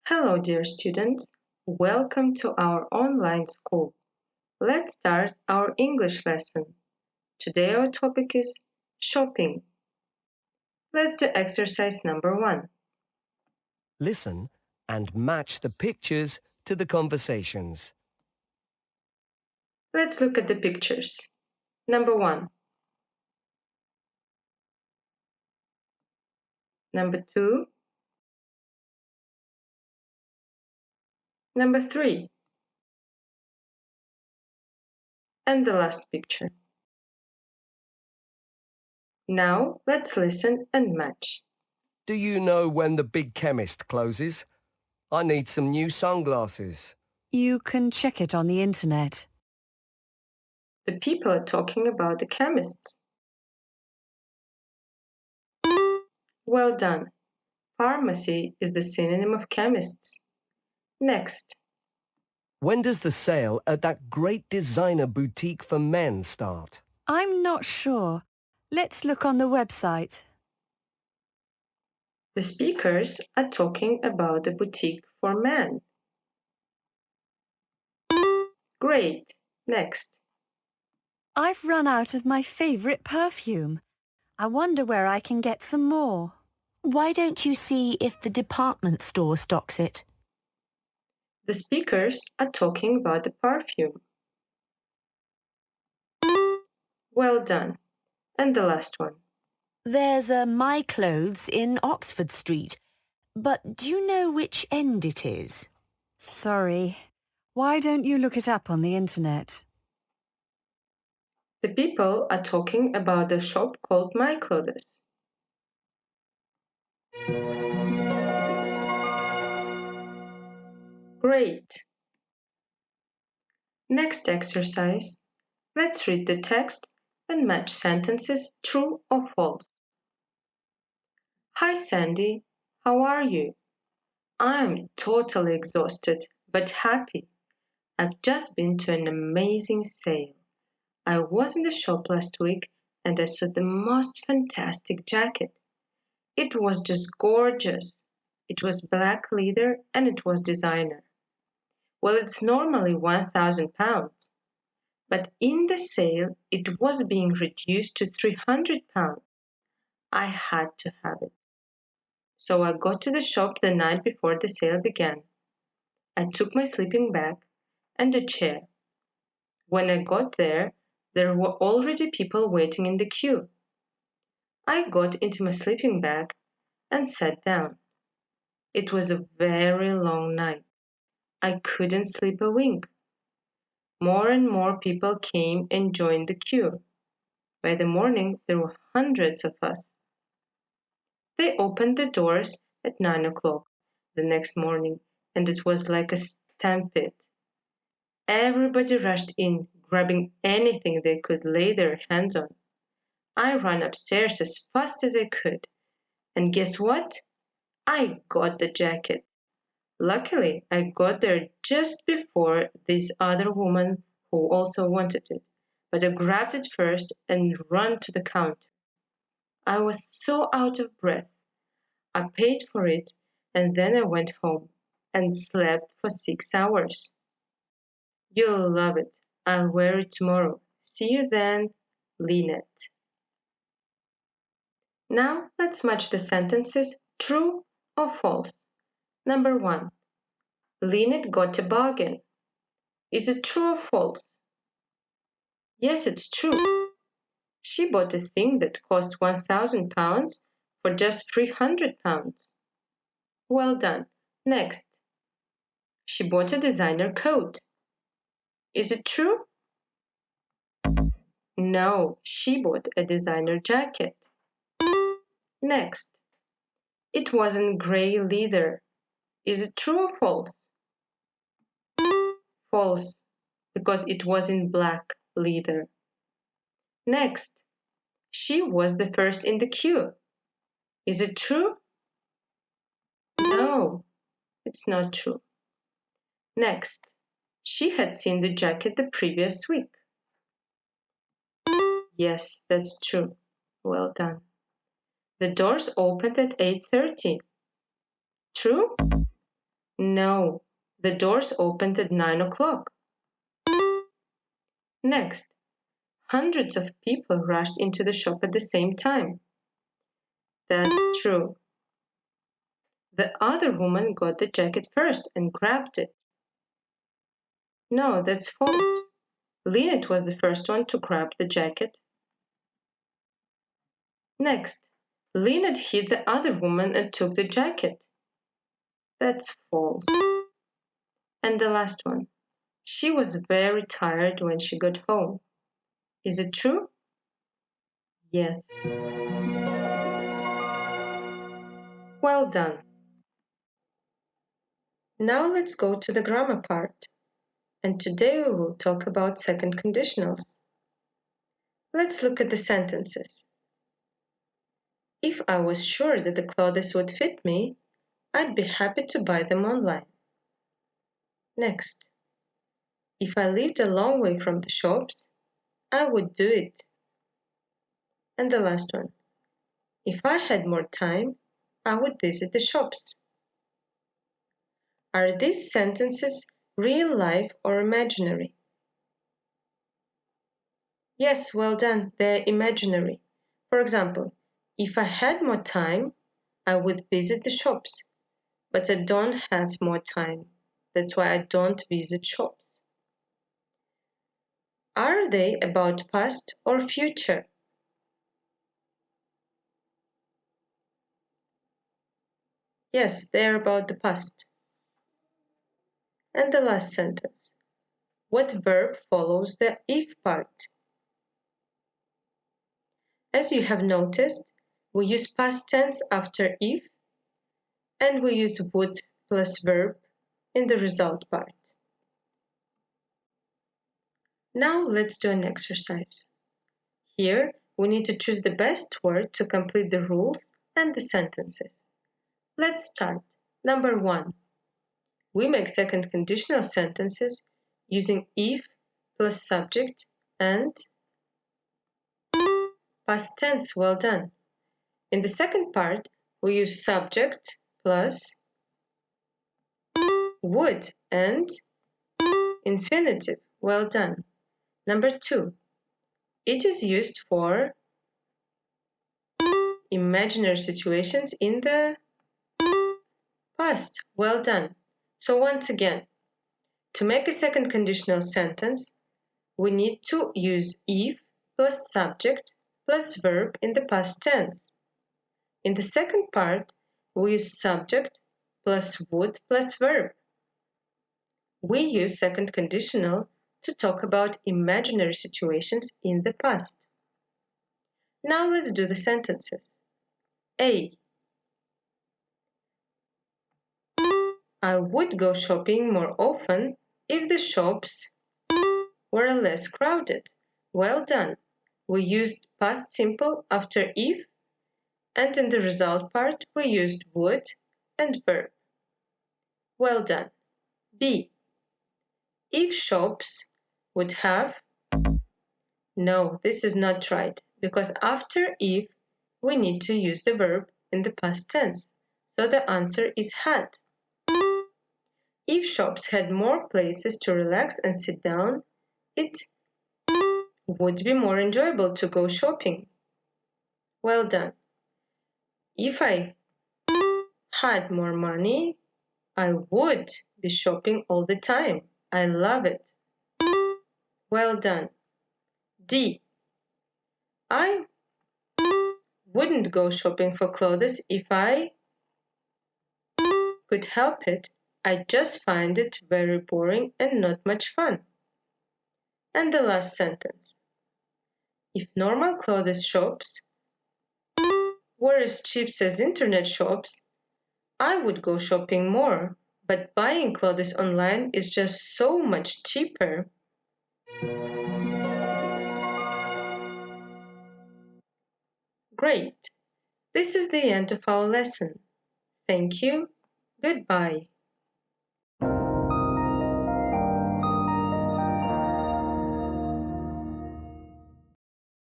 Hello, dear students. Welcome to our online school. Let's start our English lesson. Today our topic is shopping. Let's do exercise number 1. Listen and match the pictures to the conversations. Let's look at the pictures. Number 1. Number 2. Number 3. And the last picture. Now let's listen and match. Do you know when the big chemist closes? I need some new sunglasses. You can check it on the internet. The people are talking about the chemists. Well done. Pharmacy is the synonym of chemists. Next. When does the sale at that great designer boutique for men start? I'm not sure. Let's look on the website. The speakers are talking about the boutique for men. Great. Next. I've run out of my favorite perfume. I wonder where I can get some more. Why don't you see if the department store stocks it? The speakers are talking about the perfume. Well done. And the last one. There's a My Clothes in Oxford Street, but do you know which end it is? Sorry. Why don't you look it up on the internet? The people are talking about the shop called My Clothes. Great. Next exercise. Let's read the text and match sentences true or false. Hi Sandy, how are you? I'm totally exhausted but happy. I've just been to an amazing sale. I was in the shop last week and I saw the most fantastic jacket. It was just gorgeous. It was black leather and it was designer. Well, it's normally £1,000. But in the sale, it was being reduced to £300. I had to have it. So I got to the shop the night before the sale began. I took my sleeping bag and a chair. When I got there were already people waiting in the queue. I got into my sleeping bag and sat down. It was a very long night. I couldn't sleep a wink. More and more people came and joined the queue. By the morning, there were hundreds of us. They opened the doors at 9 o'clock the next morning, and it was like a stampede. Everybody rushed in, grabbing anything they could lay their hands on. I ran upstairs as fast as I could, and guess what? I got the jacket. Luckily, I got there just before this other woman who also wanted it, but I grabbed it first and ran to the counter. I was so out of breath. I paid for it and then I went home and slept for 6 hours. You'll love it. I'll wear it tomorrow. See you then, Lynette. Now let's match the sentences true or false. Number 1. Lynette got a bargain. Is it true or false? Yes, it's true. She bought a thing that cost £1,000 for just £300. Well done. Next. She bought a designer coat. Is it true? No, she bought a designer jacket. Next. It wasn't grey leather. Is it true or false? False, because it was in black leather. Next. She was the first in the queue. Is it true? No, it's not true. Next. She had seen the jacket the previous week. Yes, that's true. Well done. The doors opened at 8:30. True? No, the doors opened at 9 o'clock. Next, hundreds of people rushed into the shop at the same time. That's true. The other woman got the jacket first and grabbed it. No, that's false. Lynette was the first one to grab the jacket. Next, Lynette hit the other woman and took the jacket. That's false. And the last one. She was very tired when she got home. Is it true? Yes. Well done. Now let's go to the grammar part. And today we will talk about second conditionals. Let's look at the sentences. If I was sure that the clothes would fit me, I'd be happy to buy them online. Next. If I lived a long way from the shops, I would do it. And the last one. If I had more time, I would visit the shops. Are these sentences real life or imaginary? Yes, well done, they're imaginary. For example, if I had more time, I would visit the shops. But I don't have more time. That's why I don't visit shops. Are they about past or future? Yes, they are about the past. And the last sentence. What verb follows the if part? As you have noticed, we use past tense after if, and we use would plus verb in the result part. Now let's do an exercise. Here, we need to choose the best word to complete the rules and the sentences. Let's start. Number 1. We make second conditional sentences using if plus subject and past tense. Well done. In the second part, we use subject plus would and infinitive. Well done. Number 2. It is used for imaginary situations in the past. Well done. So once again, to make a second conditional sentence, we need to use if plus subject plus verb in the past tense. In the second part, we use subject plus would plus verb. We use second conditional to talk about imaginary situations in the past. Now let's do the sentences. A. I would go shopping more often if the shops were less crowded. Well done. We used past simple after if, and in the result part we used would and verb. Well done. B. If shops would have... No, this is not right, because after if we need to use the verb in the past tense, so the answer is had. If shops had more places to relax and sit down, it would be more enjoyable to go shopping. Well done. If I had more money, I would be shopping all the time. I love it. Well done. D. I wouldn't go shopping for clothes if I could help it. I just find it very boring and not much fun. And the last sentence. If normal clothes shops were as cheap as internet shops, I would go shopping more, but buying clothes online is just so much cheaper. Great! This is the end of our lesson. Thank you. Goodbye.